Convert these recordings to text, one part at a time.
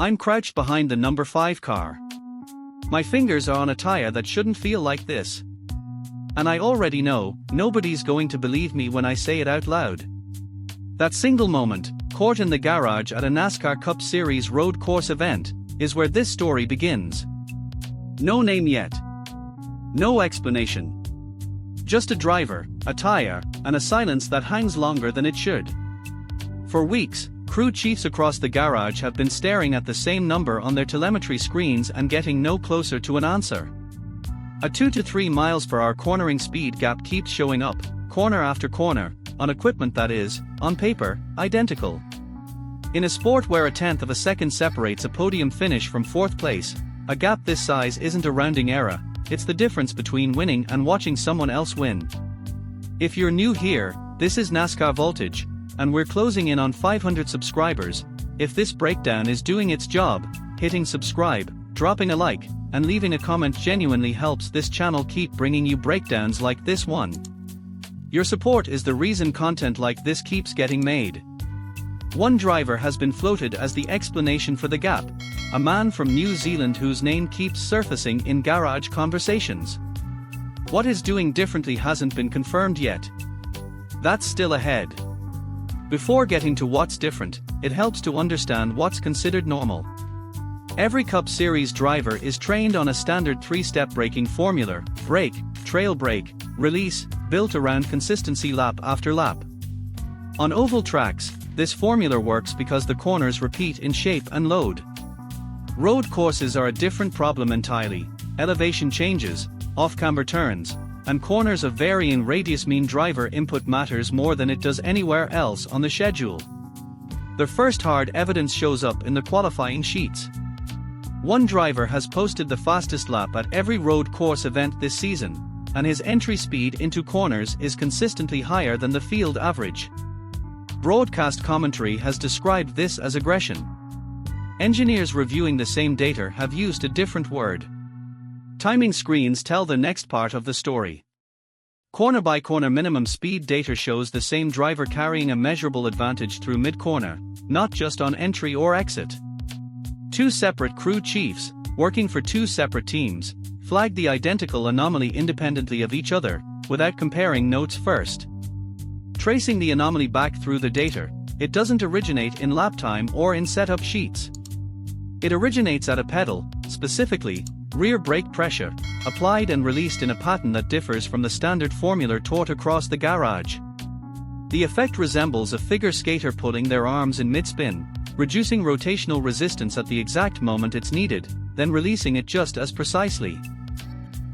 I'm crouched behind the number 5 car. My fingers are on a tire that shouldn't feel like this. And I already know, nobody's going to believe me when I say it out loud. That single moment, caught in the garage at a NASCAR Cup Series road course event, is where this story begins. No name yet. No explanation. Just a driver, a tire, and a silence that hangs longer than it should. For weeks, crew chiefs across the garage have been staring at the same number on their telemetry screens and getting no closer to an answer. A 2 to 3 miles per hour cornering speed gap keeps showing up, corner after corner, on equipment that is, on paper, identical. In a sport where a tenth of a second separates a podium finish from 4th place, a gap this size isn't a rounding error, it's the difference between winning and watching someone else win. If you're new here, this is NASCAR Voltage, and we're closing in on 500 subscribers. If this breakdown is doing its job, hitting subscribe, dropping a like, and leaving a comment genuinely helps this channel keep bringing you breakdowns like this one. Your support is the reason content like this keeps getting made. One driver has been floated as the explanation for the gap, a man from New Zealand whose name keeps surfacing in garage conversations. What he's doing differently hasn't been confirmed yet. That's still ahead. Before getting to what's different, it helps to understand what's considered normal. Every Cup Series driver is trained on a standard 3-step braking formula: brake, trail brake, release, built around consistency lap after lap. On oval tracks, this formula works because the corners repeat in shape and load. Road courses are a different problem entirely. Elevation changes, off-camber turns, and corners of varying radius mean driver input matters more than it does anywhere else on the schedule. The first hard evidence shows up in the qualifying sheets. One driver has posted the fastest lap at every road course event this season, and his entry speed into corners is consistently higher than the field average. Broadcast commentary has described this as aggression. Engineers reviewing the same data have used a different word. Timing screens tell the next part of the story. Corner-by-corner minimum speed data shows the same driver carrying a measurable advantage through mid-corner, not just on entry or exit. 2 separate crew chiefs, working for 2 separate teams, flagged the identical anomaly independently of each other, without comparing notes first. Tracing the anomaly back through the data, it doesn't originate in lap time or in setup sheets. It originates at a pedal, specifically, rear brake pressure, applied and released in a pattern that differs from the standard formula taught across the garage. The effect resembles a figure skater pulling their arms in mid-spin, reducing rotational resistance at the exact moment it's needed, then releasing it just as precisely.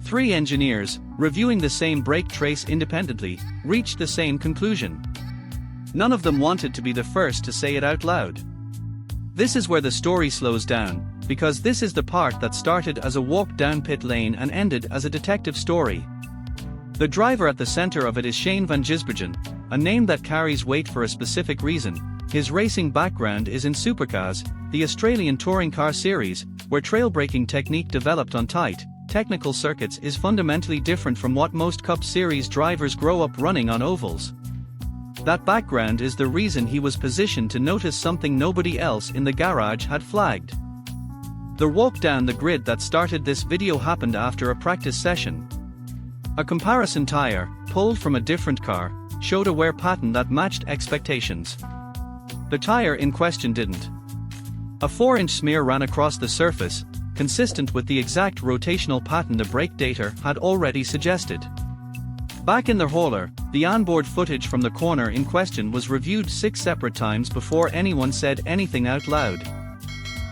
3 engineers, reviewing the same brake trace independently, reached the same conclusion. None of them wanted to be the first to say it out loud. This is where the story slows down, because this is the part that started as a walk down pit lane and ended as a detective story. The driver at the center of it is Shane van Gisbergen, a name that carries weight for a specific reason. His racing background is in supercars, the Australian touring car series, where trail braking technique developed on tight, technical circuits is fundamentally different from what most Cup Series drivers grow up running on ovals. That background is the reason he was positioned to notice something nobody else in the garage had flagged. The walk down the grid that started this video happened after a practice session. A comparison tire, pulled from a different car, showed a wear pattern that matched expectations. The tire in question didn't. A 4-inch smear ran across the surface, consistent with the exact rotational pattern the brake data had already suggested. Back in the hauler, the onboard footage from the corner in question was reviewed 6 separate times before anyone said anything out loud.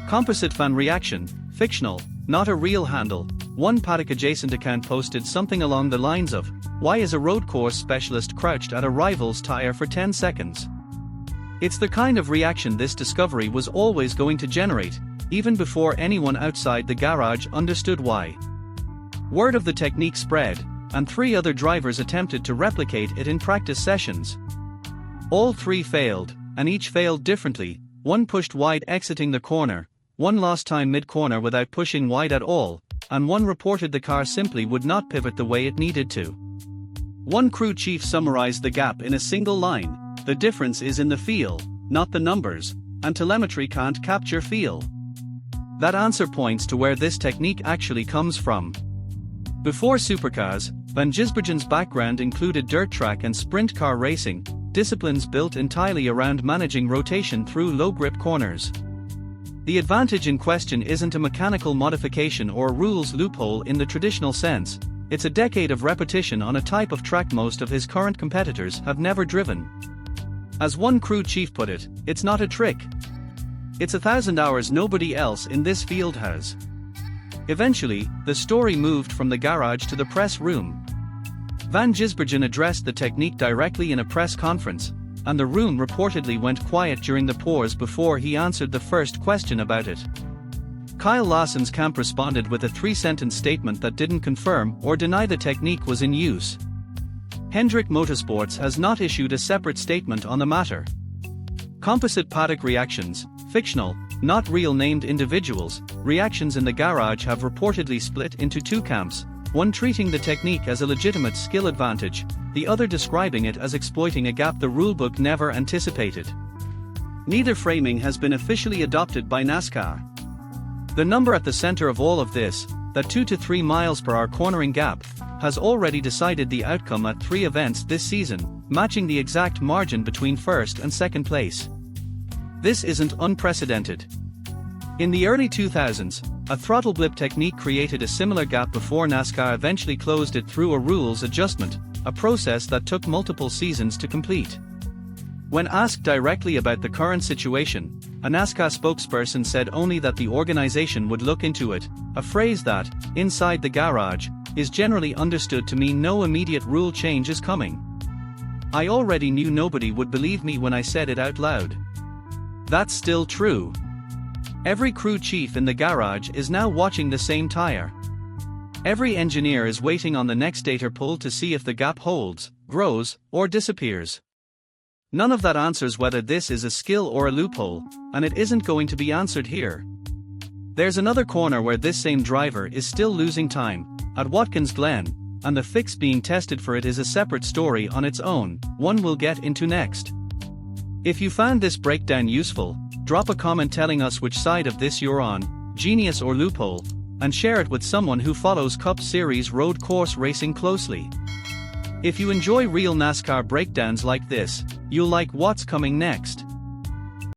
Composite fan reaction, fictional, not a real handle. One paddock adjacent account posted something along the lines of, "Why is a road course specialist crouched at a rival's tire for 10 seconds? It's the kind of reaction this discovery was always going to generate, even before anyone outside the garage understood why. Word of the technique spread, and 3 other drivers attempted to replicate it in practice sessions. All 3 failed, and each failed differently. One pushed wide exiting the corner, one lost time mid-corner without pushing wide at all, and one reported the car simply would not pivot the way it needed to. One crew chief summarized the gap in a single line: "The difference is in the feel, not the numbers, and telemetry can't capture feel." That answer points to where this technique actually comes from. Before supercars, Van Gisbergen's background included dirt track and sprint car racing, disciplines built entirely around managing rotation through low-grip corners. The advantage in question isn't a mechanical modification or rules loophole in the traditional sense, it's a decade of repetition on a type of track most of his current competitors have never driven. As one crew chief put it, it's not a trick. It's 1,000 hours nobody else in this field has. Eventually, the story moved from the garage to the press room. Van Gisbergen addressed the technique directly in a press conference, and the room reportedly went quiet during the pause before he answered the first question about it. Kyle Larson's camp responded with a 3-sentence statement that didn't confirm or deny the technique was in use. Hendrick Motorsports has not issued a separate statement on the matter. Composite paddock reactions, fictional, not real named individuals, reactions in the garage have reportedly split into two camps, one treating the technique as a legitimate skill advantage, the other describing it as exploiting a gap the rulebook never anticipated. Neither framing has been officially adopted by NASCAR. The number at the center of all of this, that 2 to 3 miles per hour cornering gap, has already decided the outcome at 3 events this season, matching the exact margin between first and second place. This isn't unprecedented. In the early 2000s, a throttle blip technique created a similar gap before NASCAR eventually closed it through a rules adjustment, a process that took multiple seasons to complete. When asked directly about the current situation, a NASCAR spokesperson said only that the organization would look into it, a phrase that, inside the garage, is generally understood to mean no immediate rule change is coming. I already knew nobody would believe me when I said it out loud. That's still true. Every crew chief in the garage is now watching the same tire. Every engineer is waiting on the next data pull to see if the gap holds, grows, or disappears. None of that answers whether this is a skill or a loophole, and it isn't going to be answered here. There's another corner where this same driver is still losing time, at Watkins Glen, and the fix being tested for it is a separate story on its own, one we'll get into next. If you found this breakdown useful, drop a comment telling us which side of this you're on, genius or loophole, and share it with someone who follows Cup Series road course racing closely. If you enjoy real NASCAR breakdowns like this, you'll like what's coming next.